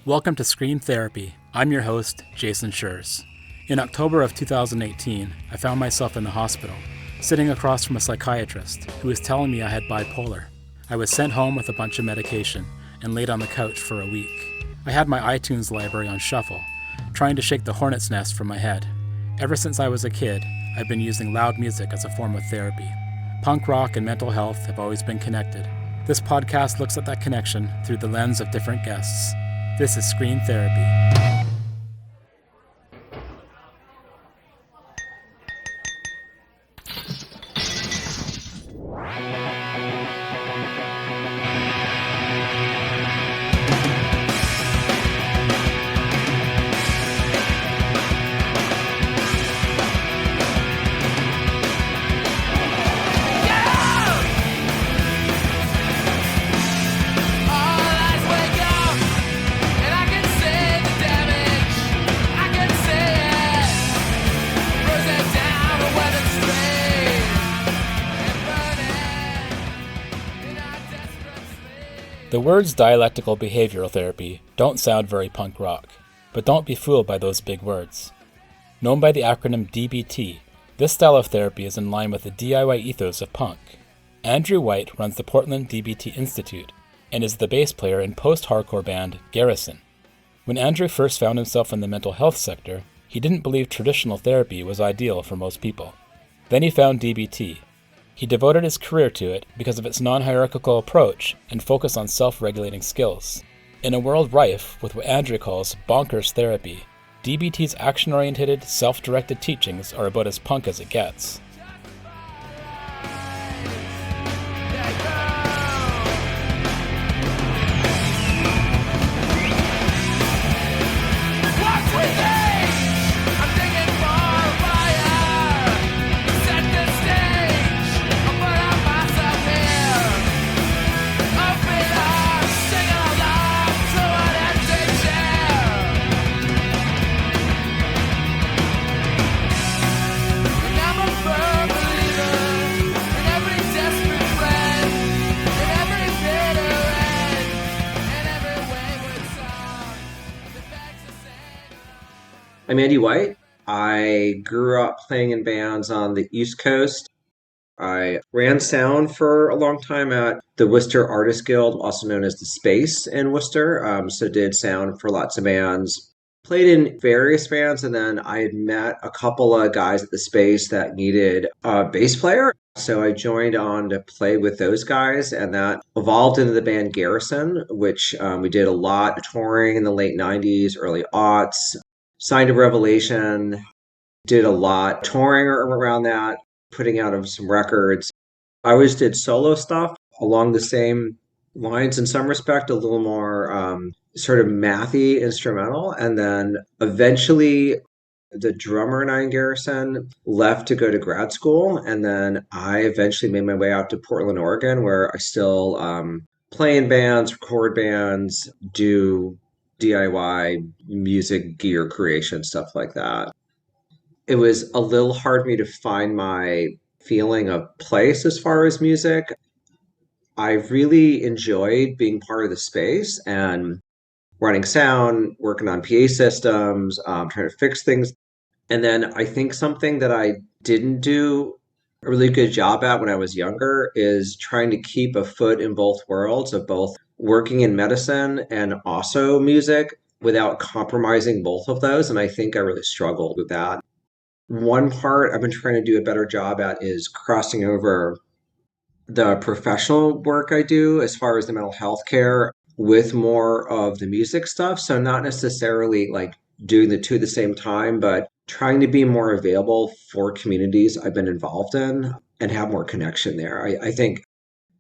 Welcome to Screen Therapy. I'm your host, Jason Schreurs. In October of 2018, I found myself in the hospital, sitting across from a psychiatrist who was telling me I had bipolar. I was sent home with a bunch of medication and laid on the couch for a week. I had my iTunes library on shuffle, trying to shake the hornet's nest from my head. Ever since I was a kid, I've been using loud music as a form of therapy. Punk rock and mental health have always been connected. This podcast looks at that connection through the lens of different guests. This is Screen Therapy. The words dialectical behavioral therapy don't sound very punk rock, but don't be fooled by those big words. Known by the acronym DBT, this style of therapy is in line with the DIY ethos of punk. Andrew White runs the Portland DBT Institute and is the bass player in post-hardcore band Garrison. When Andrew first found himself in the mental health sector, he didn't believe traditional therapy was ideal for most people. Then he found DBT. He devoted his career to it because of its non-hierarchal approach and focus on self-regulating skills. In a world rife with what Andrew calls bonkers therapy, DBT's action-oriented, self-directed teachings are about as punk as it gets. I'm Andy White. I grew up playing in bands on the East Coast. I ran sound for a long time at the Worcester Artists Guild, also known as the Space in Worcester. So did sound for lots of bands. Played in various bands, and then I had met a couple of guys at the Space that needed a bass player. So I joined on to play with those guys, and that evolved into the band Garrison, which we did a lot of touring in the late 90s, early aughts. Signed a Revelation, did a lot touring around that, putting out of some records. I always did solo stuff along the same lines in some respect, a little more sort of mathy instrumental. And then eventually the drummer in Iron Garrison left to go to grad school. And then I eventually made my way out to Portland, Oregon, where I still play in bands, record bands, do DIY music gear creation, stuff like that. It was a little hard for me to find my feeling of place as far as music. I really enjoyed being part of the Space and running sound, working on PA systems, trying to fix things. And then I think something that I didn't do a really good job at when I was younger is trying to keep a foot in both worlds of both working in medicine and also music without compromising both of those. And I think I really struggled with that. One part I've been trying to do a better job at is crossing over the professional work I do as far as the mental health care with more of the music stuff. So not necessarily like doing the two at the same time, but trying to be more available for communities I've been involved in and have more connection there. I think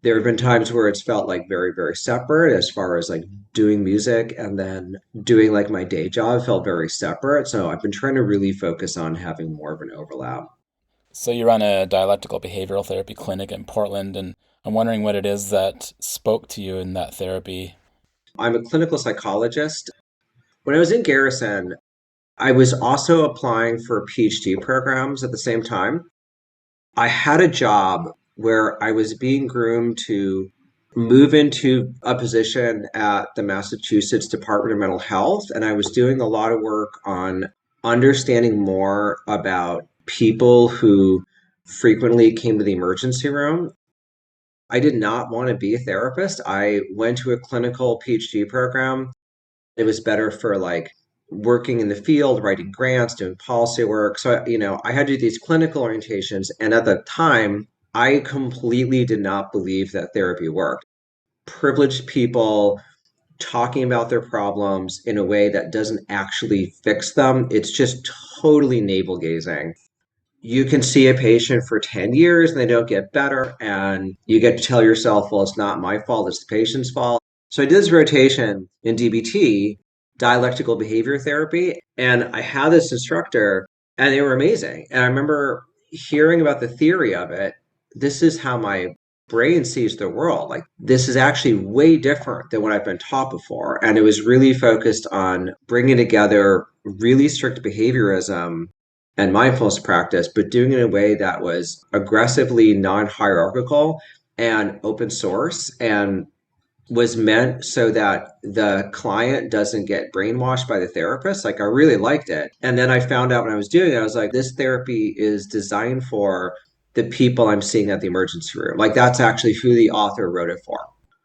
there have been times where it's felt like very, very separate as far as like doing music, and then doing like my day job felt very separate. So I've been trying to really focus on having more of an overlap. So you run a dialectical behavioral therapy clinic in Portland, and I'm wondering what it is that spoke to you in that therapy. I'm a clinical psychologist. When I was in Garrison, I was also applying for PhD programs at the same time. I had a job where I was being groomed to move into a position at the Massachusetts Department of Mental Health. And I was doing a lot of work on understanding more about people who frequently came to the emergency room. I did not want to be a therapist. I went to a clinical PhD program. It was better for like working in the field, writing grants, doing policy work. So, I had to do these clinical orientations. And at the time, I completely did not believe that therapy worked. Privileged people talking about their problems in a way that doesn't actually fix them. It's just totally navel gazing. You can see a patient for 10 years and they don't get better, and you get to tell yourself, well, it's not my fault, it's the patient's fault. So I did this rotation in DBT, dialectical behavior therapy, and I had this instructor, and they were amazing. And I remember hearing about the theory of it. This is how my brain sees the world. Like, this is actually way different than what I've been taught before. And it was really focused on bringing together really strict behaviorism and mindfulness practice, but doing it in a way that was aggressively non-hierarchical and open source, and was meant so that the client doesn't get brainwashed by the therapist. Like, I really liked it. And then I found out when I was doing it, I was like, this therapy is designed for the people I'm seeing at the emergency room. Like, that's actually who the author wrote it for.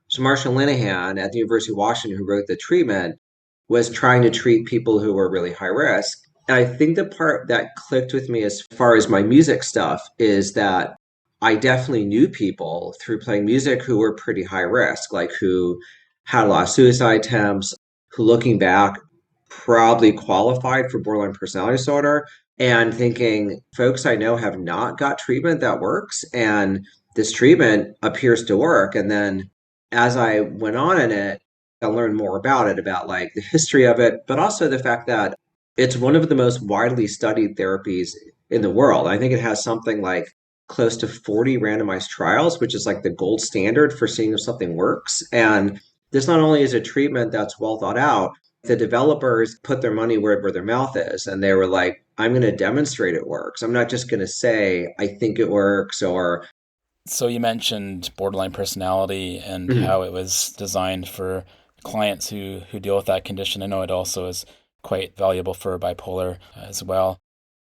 So Marshall Linehan at the University of Washington, who wrote the treatment, was trying to treat people who were really high risk. And I think the part that clicked with me as far as my music stuff is that I definitely knew people through playing music who were pretty high risk, like who had a lot of suicide attempts, who looking back probably qualified for borderline personality disorder, and thinking folks I know have not got treatment that works, and this treatment appears to work. And then as I went on in it, I learned more about it, about like the history of it, but also the fact that it's one of the most widely studied therapies in the world. I think it has something like close to 40 randomized trials, which is like the gold standard for seeing if something works. And this not only is a treatment that's well thought out, the developers put their money where their mouth is. And they were like, I'm going to demonstrate it works. I'm not just going to say, I think it works, or. So you mentioned borderline personality and Mhm. how it was designed for clients who deal with that condition. I know it also is quite valuable for bipolar as well.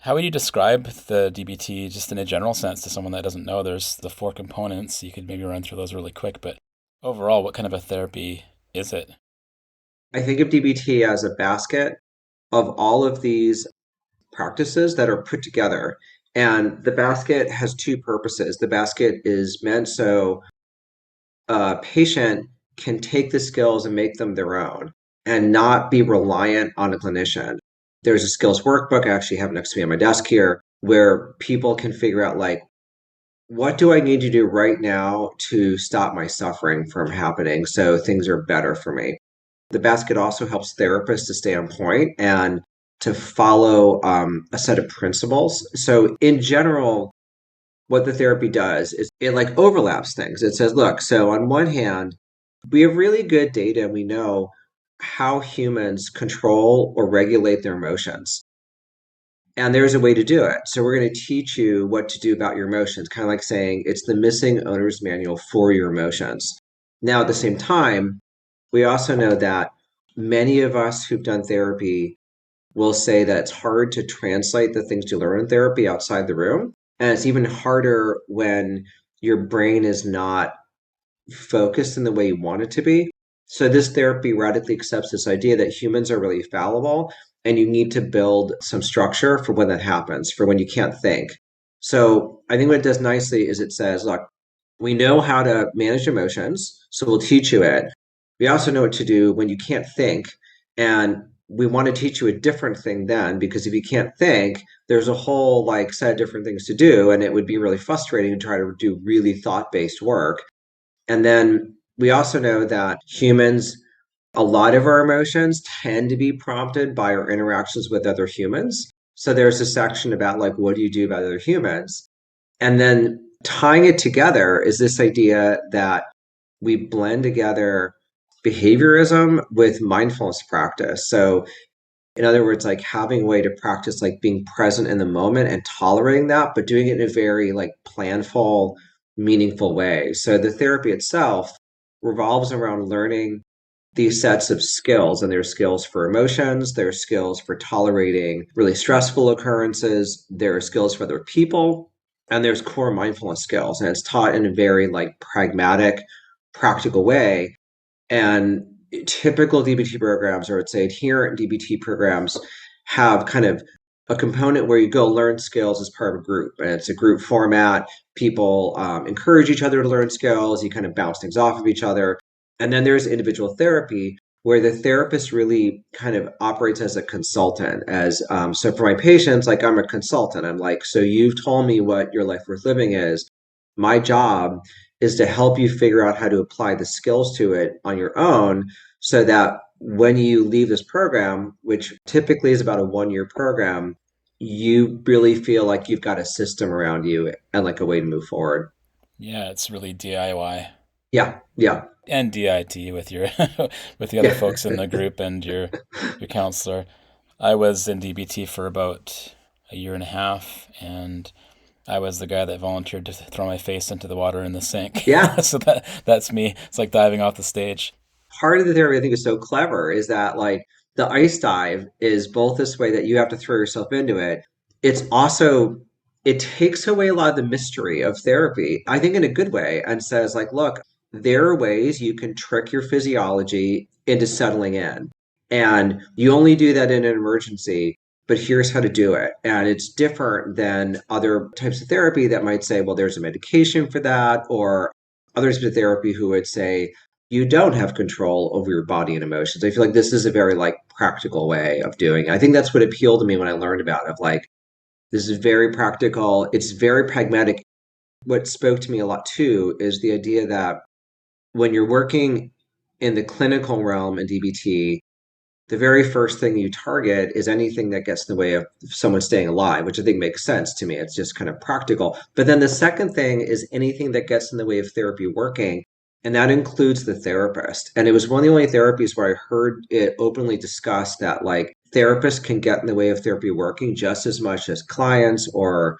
How would you describe the DBT just in a general sense to someone that doesn't know? There's the four components. You could maybe run through those really quick, but overall, what kind of a therapy is it? I think of DBT as a basket of all of these practices that are put together. And the basket has two purposes. The basket is meant so a patient can take the skills and make them their own and not be reliant on a clinician. There's a skills workbook I actually have next to me on my desk here, where people can figure out, like, what do I need to do right now to stop my suffering from happening so things are better for me? The basket also helps therapists to stay on point and to follow a set of principles. So in general, what the therapy does is it like overlaps things. It says, look, so on one hand, we have really good data and we know how humans control or regulate their emotions. And there's a way to do it. So we're going to teach you what to do about your emotions, kind of like saying it's the missing owner's manual for your emotions. Now, at the same time, we also know that many of us who've done therapy will say that it's hard to translate the things you learn in therapy outside the room. And it's even harder when your brain is not focused in the way you want it to be. So this therapy radically accepts this idea that humans are really fallible, and you need to build some structure for when that happens, for when you can't think. So I think what it does nicely is it says, look, we know how to manage emotions, so we'll teach you it. We also know what to do when you can't think, and we want to teach you a different thing then, because if you can't think, there's a whole like set of different things to do, and it would be really frustrating to try to do really thought-based work. And then we also know that humans, a lot of our emotions tend to be prompted by our interactions with other humans. So there's a section about like, what do you do about other humans? And then tying it together is this idea that we blend together behaviorism with mindfulness practice. So in other words, like having a way to practice like being present in the moment and tolerating that, but doing it in a very like planful, meaningful way. So the therapy itself revolves around learning these sets of skills. And there's skills for emotions, there's skills for tolerating really stressful occurrences, there are skills for other people, and there's core mindfulness skills. And it's taught in a very like pragmatic, practical way. And typical DBT programs, or I'd say adherent DBT programs, have kind of a component where you go learn skills as part of a group. And it's a group format. People encourage each other to learn skills. You kind of bounce things off of each other. And then there's individual therapy, where the therapist really kind of operates as a consultant. So for my patients, like I'm a consultant. I'm like, so you've told me what your life worth living is. My job is to help you figure out how to apply the skills to it on your own, so that when you leave this program, which typically is about a 1 year program, you really feel like you've got a system around you and like a way to move forward. Yeah, it's really DIY Yeah, yeah, and DIT with your with the other yeah, folks in the group and your counselor. I was in DBT for about a year and a half, and I was the guy that volunteered to throw my face into the water in the sink. yeah. So that's me. It's like diving off the stage. Part of the therapy I think is so clever is that like the ice dive is both this way that you have to throw yourself into it. It's also, it takes away a lot of the mystery of therapy, I think in a good way, and says like, look, there are ways you can trick your physiology into settling in. And you only do that in an emergency, but here's how to do it. And it's different than other types of therapy that might say, well, there's a medication for that, or other types of therapy who would say, you don't have control over your body and emotions. I feel like this is a very like practical way of doing it. I think that's what appealed to me when I learned about it. Of like, this is very practical. It's very pragmatic. What spoke to me a lot too is the idea that when you're working in the clinical realm in DBT, the very first thing you target is anything that gets in the way of someone staying alive, which I think makes sense to me. It's just kind of practical. But then the second thing is anything that gets in the way of therapy working, and that includes the therapist. And it was one of the only therapies where I heard it openly discussed that like therapists can get in the way of therapy working just as much as clients or,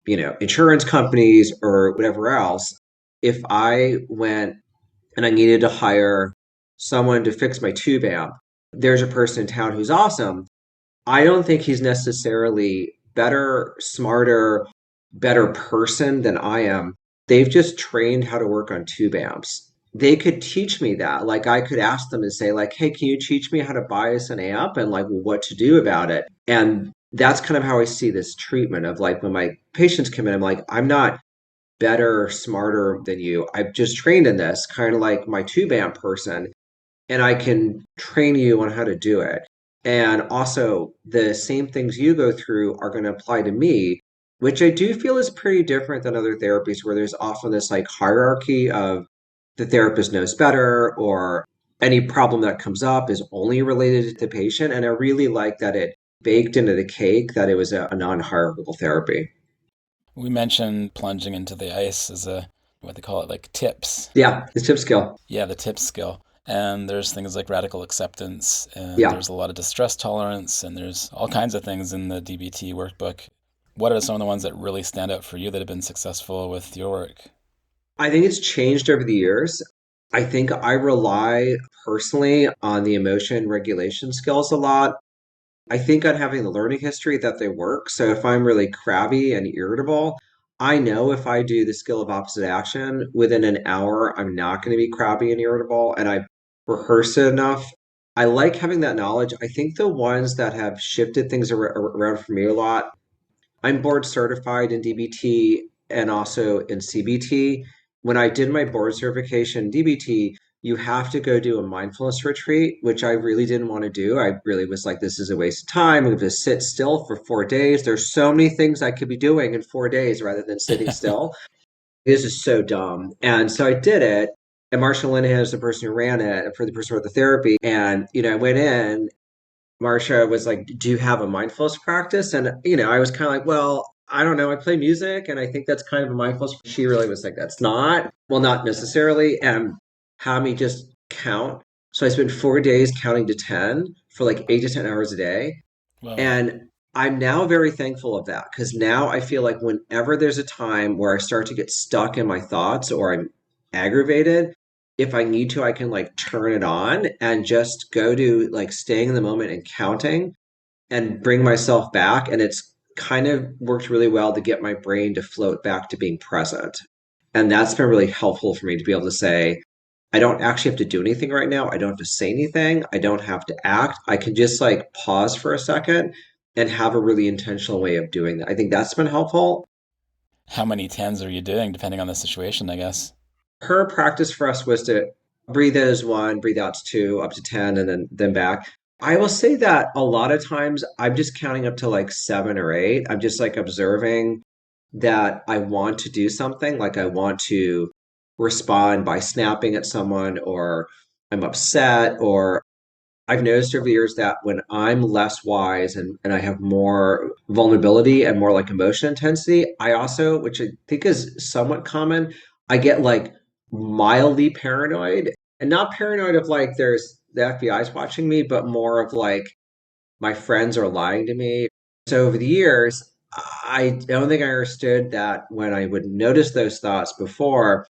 insurance companies or whatever else. If I went and I needed to hire someone to fix my tube amp, there's a person in town who's awesome. I don't think he's necessarily better, smarter, better person than I am. They've just trained how to work on tube amps. They could teach me that. Like I could ask them and say, like, hey, can you teach me how to bias an amp and like what to do about it? And that's kind of how I see this treatment of like when my patients come in, I'm like, I'm not better, smarter than you. I've just trained in this, kind of like my tube amp person, and I can train you on how to do it. And also, the same things you go through are going to apply to me, which I do feel is pretty different than other therapies where there's often this like hierarchy of the therapist knows better, or any problem that comes up is only related to the patient. And I really like that it baked into the cake that it was a non-hierarchical therapy. We mentioned plunging into the ice as a what they call it, like tips. Yeah, the tip skill. Yeah, the tips skill. And there's things like radical acceptance, and Yeah. there's a lot of distress tolerance, and there's all kinds of things in the DBT workbook. What are some of the ones that really stand out for you that have been successful with your work? I think it's changed over the years. I think I rely personally on the emotion regulation skills a lot. I think on having the learning history that they work. So if I'm really crabby and irritable, I know if I do the skill of opposite action within an hour, I'm not going to be crabby and irritable. And I rehearse it enough. I like having that knowledge. I think the ones that have shifted things around for me a lot, I'm board certified in DBT and also in CBT. When I did my board certification in DBT, you have to go do a mindfulness retreat, which I really didn't want to do. I really was like, this is a waste of time. I'm going to sit still for 4 days. There's so many things I could be doing in 4 days rather than sitting still. This is so dumb. And so I did it. And Marsha Linehan is the person who ran it for the person who wrote the therapy. And, I went in. Marsha was like, do you have a mindfulness practice? And, I was kind of like, well, I don't know. I play music and I think that's kind of a mindfulness. She really was like, that's not, well, not necessarily. And had me just count. So I spent 4 days counting to 10 for like 8 to 10 hours a day. Well, And I'm now very thankful of that because now I feel like whenever there's a time where I start to get stuck in my thoughts or I'm aggravated, if I need to, I can like turn it on and just go to like staying in the moment and counting and bring myself back. And it's kind of worked really well to get my brain to float back to being present. And that's been really helpful for me to be able to say, I don't actually have to do anything right now. I don't have to say anything. I don't have to act. I can just like pause for a second and have a really intentional way of doing that. I think that's been helpful. How many tens are you doing, depending on the situation, I guess? Her practice for us was to breathe in as one, breathe out to two, up to 10, and then back. I will say that a lot of times I'm just counting up to like 7 or 8. I'm just like observing that I want to do something, like I want to respond by snapping at someone, or I'm upset, or I've noticed over the years that when I'm less wise and I have more vulnerability and more like emotion intensity, I also, which I think is somewhat common, I get like mildly paranoid, and not paranoid of like there's the FBI's watching me, but more of like my friends are lying to me. So over the years, I don't think I understood that when I would notice those thoughts before,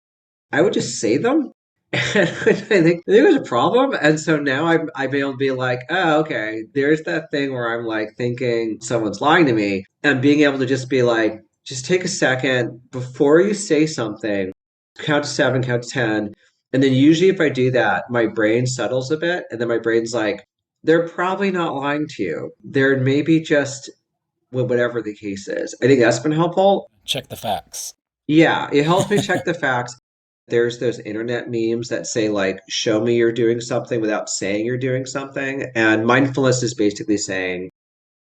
I would just say them. And I think there's a problem. And so now I've been able to be like, oh, okay, there's that thing where I'm like thinking someone's lying to me, and being able to just be like, just take a second before you say something, count to 7, count to 10. And then usually if I do that, my brain settles a bit. And then my brain's like, they're probably not lying to you. They're maybe just, well, whatever the case is. I think that's been helpful. Check the facts. Yeah, it helps me check the facts. There's those internet memes that say, like, show me you're doing something without saying you're doing something. And mindfulness is basically saying,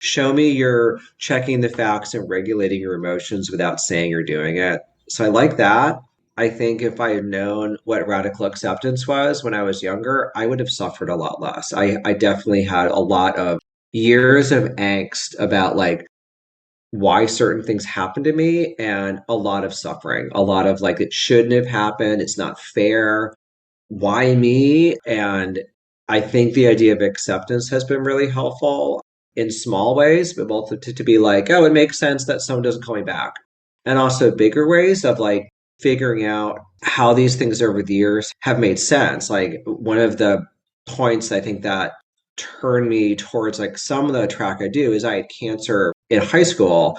show me you're checking the facts and regulating your emotions without saying you're doing it. So I like that. I think if I had known what radical acceptance was when I was younger, I would have suffered a lot less. I definitely had a lot of years of angst about like why certain things happen to me, and a lot of suffering, a lot of like it shouldn't have happened, it's not fair, why me? And I think the idea of acceptance has been really helpful in small ways, but both to be like, oh, it makes sense that someone doesn't call me back, and also bigger ways of like figuring out how these things over the years have made sense. Like one of the points I think that turned me towards like some of the track I do is I had cancer in high school,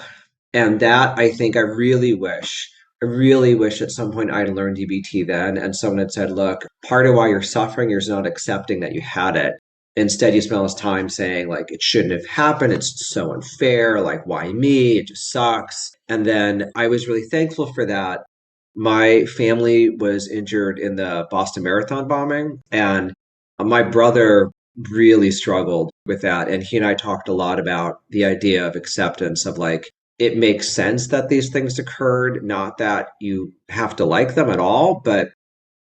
and that I think I really wish at some point I'd learned DBT then, and someone had said, look, part of why you're suffering is not accepting that you had it. Instead, you spend all this time saying, like, it shouldn't have happened. It's so unfair. Like, why me? It just sucks. And then I was really thankful for that. My family was injured in the Boston Marathon bombing, and my brother really struggled with that. And he and I talked a lot about the idea of acceptance of like, it makes sense that these things occurred, not that you have to like them at all, but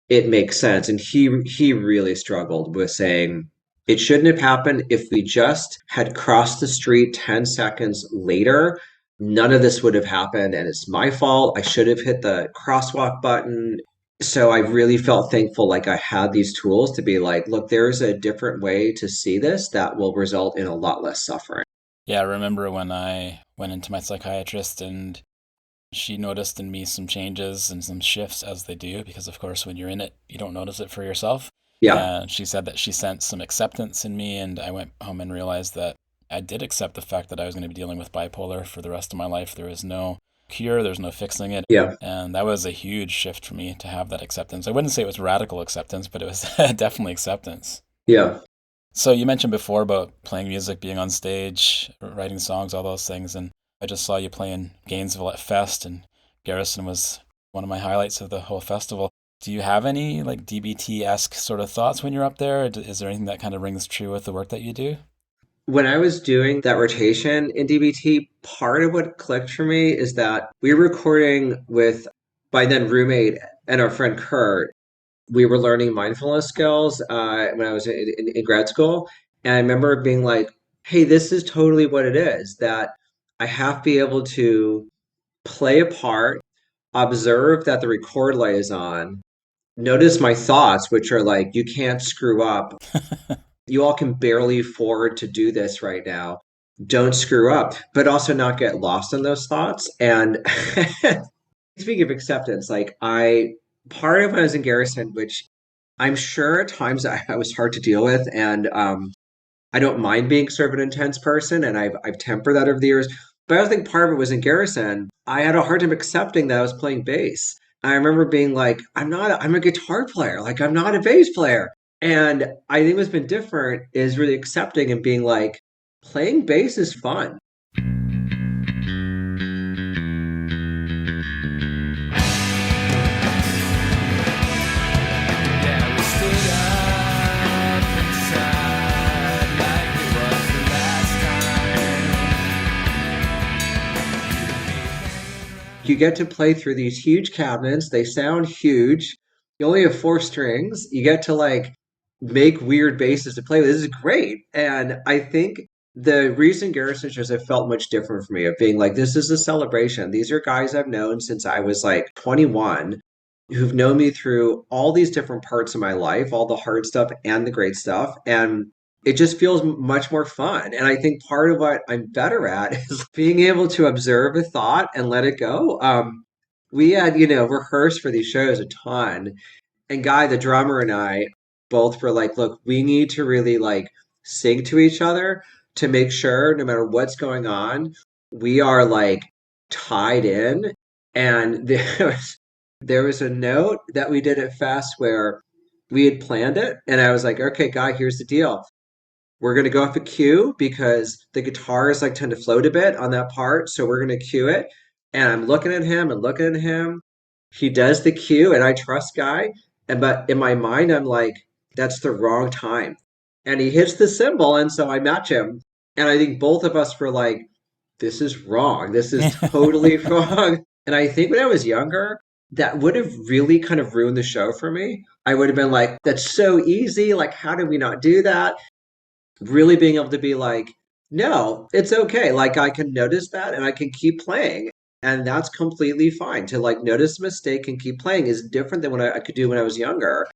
it makes sense. And he really struggled with saying it shouldn't have happened. If we just had crossed the street 10 seconds later, none of this would have happened, and it's my fault. I should have hit the crosswalk button. So I really felt thankful like I had these tools to be like, look, there's a different way to see this that will result in a lot less suffering. Yeah, I remember when I went into my psychiatrist and she noticed in me some changes and some shifts as they do, because of course, when you're in it, you don't notice it for yourself. Yeah. And she said that she sensed some acceptance in me, and I went home and realized that I did accept the fact that I was going to be dealing with bipolar for the rest of my life. There is no cure, there's no fixing it. Yeah. And that was a huge shift for me to have that acceptance. I wouldn't say it was radical acceptance, but it was definitely acceptance. Yeah. So you mentioned before about playing music, being on stage, writing songs, all those things, and I just saw you play in Gainesville at Fest, and Garrison was one of my highlights of the whole festival. Do you have any like DBT-esque sort of thoughts when you're up there? Is there anything that kind of rings true with the work that you do? When I was doing that rotation in DBT, part of what clicked for me is that we were recording with by then roommate and our friend Kurt. We were learning mindfulness skills when I was in grad school. And I remember being like, hey, this is totally what it is, that I have to be able to play a part, observe that the record light is on, notice my thoughts, which are like, you can't screw up. You all can barely afford to do this right now. Don't screw up, but also not get lost in those thoughts. And speaking of acceptance, like part of when I was in Garrison, which I'm sure at times I was hard to deal with, and I don't mind being sort of an intense person, and I've tempered that over the years. But I think part of it was in Garrison. I had a hard time accepting that I was playing bass. I remember being like, I'm a guitar player, like I'm not a bass player. And I think what's been different is really accepting and being like, playing bass is fun. Yeah, we stood up inside like it was the last time. You get to play through these huge cabinets. They sound huge. You only have four strings. You get to like make weird basses to play with. This is great. And I think the reason Garrison shows have felt much different for me of being like, this is a celebration. These are guys I've known since I was like 21 who've known me through all these different parts of my life, all the hard stuff and the great stuff. And it just feels much more fun. And I think part of what I'm better at is being able to observe a thought and let it go. We had, rehearsed for these shows a ton. And Guy, the drummer, and I both were like, look, we need to really like sing to each other to make sure no matter what's going on, we are like tied in. And there was a note that we did at Fest where we had planned it. And I was like, okay, Guy, here's the deal. We're going to go off a cue because the guitars like tend to float a bit on that part. So we're going to cue it. And I'm looking at him and looking at him. He does the cue and I trust Guy. But in my mind, I'm like, that's the wrong time. And he hits the cymbal. And so I match him. And I think both of us were like, this is wrong. This is totally wrong. And I think when I was younger, that would have really kind of ruined the show for me. I would have been like, that's so easy. Like, how did we not do that? Really being able to be like, no, it's okay. Like I can notice that and I can keep playing. And that's completely fine. To like notice a mistake and keep playing is different than what I could do when I was younger.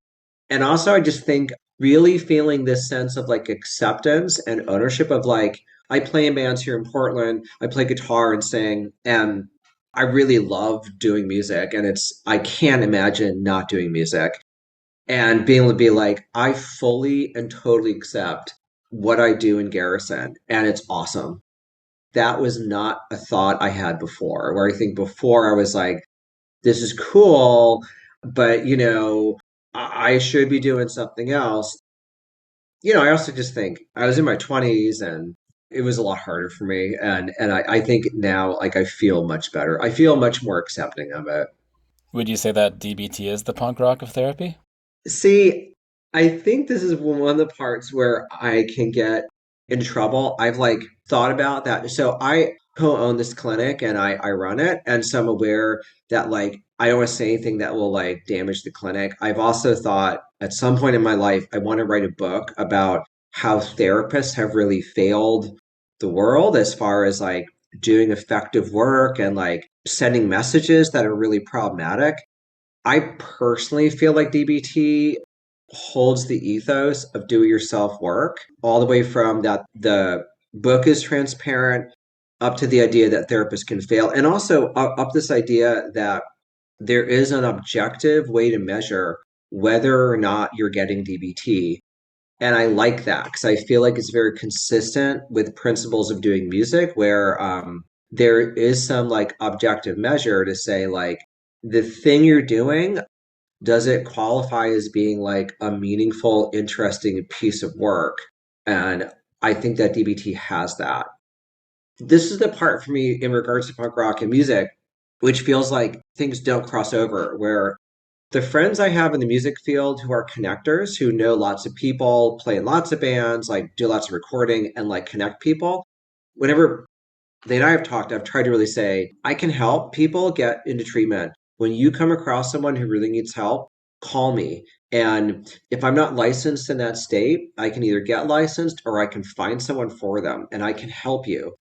And also I just think really feeling this sense of like acceptance and ownership of like, I play in bands here in Portland. I play guitar and sing and I really love doing music and I can't imagine not doing music and being able to be like, I fully and totally accept what I do in Garrison, and it's awesome. That was not a thought I had before, where I think before I was like, this is cool, but I should be doing something else. I also just think I was in my 20s and it was a lot harder for me. And I think now like I feel much better. I feel much more accepting of it. Would you say that DBT is the punk rock of therapy? See, I think this is one of the parts where I can get in trouble. I've like thought about that. So I co-own this clinic and I run it. And so I'm aware that like I don't want to say anything that will like damage the clinic. I've also thought at some point in my life, I want to write a book about how therapists have really failed the world as far as like doing effective work and like sending messages that are really problematic. I personally feel like DBT holds the ethos of do it yourself work, all the way from that the book is transparent up to the idea that therapists can fail, and also up this idea that there is an objective way to measure whether or not you're getting DBT. And I like that because I feel like it's very consistent with principles of doing music where there is some like objective measure to say like the thing you're doing, does it qualify as being like a meaningful, interesting piece of work? And I think that DBT has that. This is the part for me in regards to punk rock and music, which feels like things don't cross over, where the friends I have in the music field who are connectors, who know lots of people, play in lots of bands, like do lots of recording and like connect people, whenever they and I have talked, I've tried to really say, I can help people get into treatment. When you come across someone who really needs help, call me. And if I'm not licensed in that state, I can either get licensed or I can find someone for them and I can help you.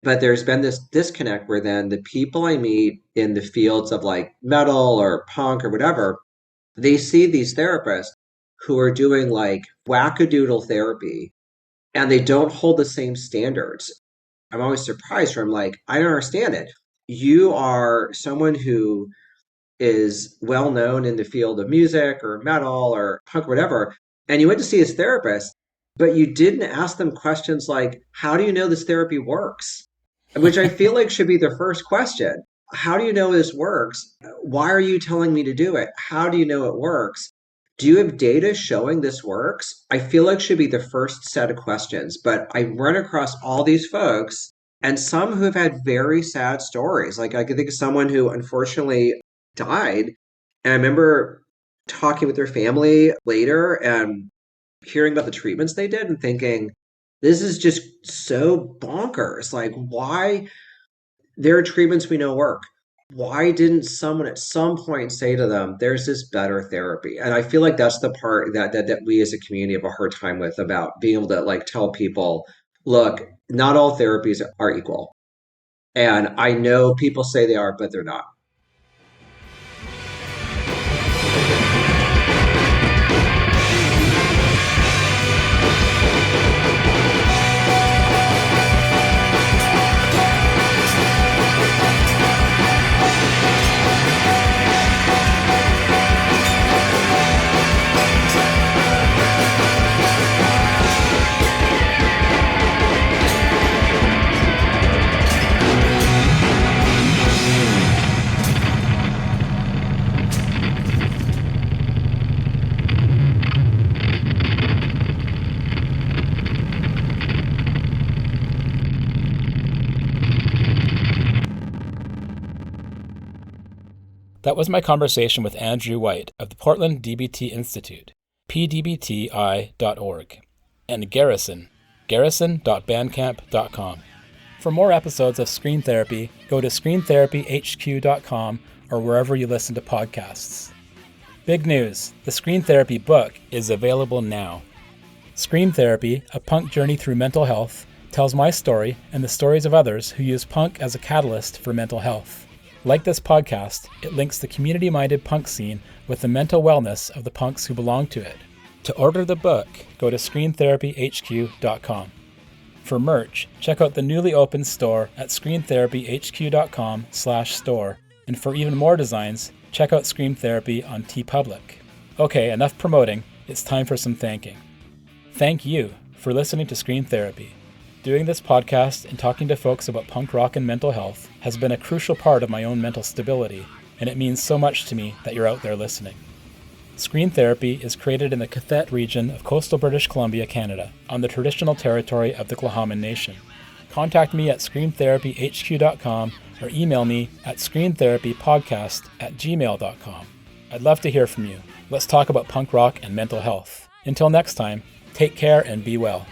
But there's been this disconnect where then the people I meet in the fields of like metal or punk or whatever, they see these therapists who are doing like wackadoodle therapy and they don't hold the same standards. I'm always surprised where I'm like, I don't understand it. You are someone who is well known in the field of music or metal or punk, whatever, and you went to see his therapist, but you didn't ask them questions like, how do you know this therapy works? Which I feel like should be the first question. How do you know this works? Why are you telling me to do it? How do you know it works? Do you have data showing this works? I feel like should be the first set of questions. But I run across all these folks and some who have had very sad stories. Like I could think of someone who unfortunately died. And I remember talking with their family later and hearing about the treatments they did and thinking, this is just so bonkers. Like, why? There are treatments we know work. Why didn't someone at some point say to them, there's this better therapy? And I feel like that's the part that we as a community have a hard time with, about being able to like tell people, look, not all therapies are equal. And I know people say they are, but they're not. That was my conversation with Andrew White of the Portland DBT Institute, pdbti.org, and Garrison, garrison.bandcamp.com. For more episodes of Screen Therapy, go to screentherapyhq.com or wherever you listen to podcasts. Big news, the Screen Therapy book is available now. Screen Therapy, A Punk Journey Through Mental Health, tells my story and the stories of others who use punk as a catalyst for mental health. Like this podcast, it links the community-minded punk scene with the mental wellness of the punks who belong to it. To order the book, go to screentherapyhq.com. For merch, check out the newly opened store at screentherapyhq.com/store. And for even more designs, check out Screen Therapy on TeePublic. Okay, enough promoting. It's time for some thanking. Thank you for listening to Screen Therapy. Doing this podcast and talking to folks about punk rock and mental health has been a crucial part of my own mental stability, and it means so much to me that you're out there listening. Screen Therapy is created in the Cathet region of coastal British Columbia, Canada, on the traditional territory of the Tla'amin Nation. Contact me at screentherapyhq.com or email me at screentherapypodcast@gmail.com. I'd love to hear from you. Let's talk about punk rock and mental health. Until next time, take care and be well.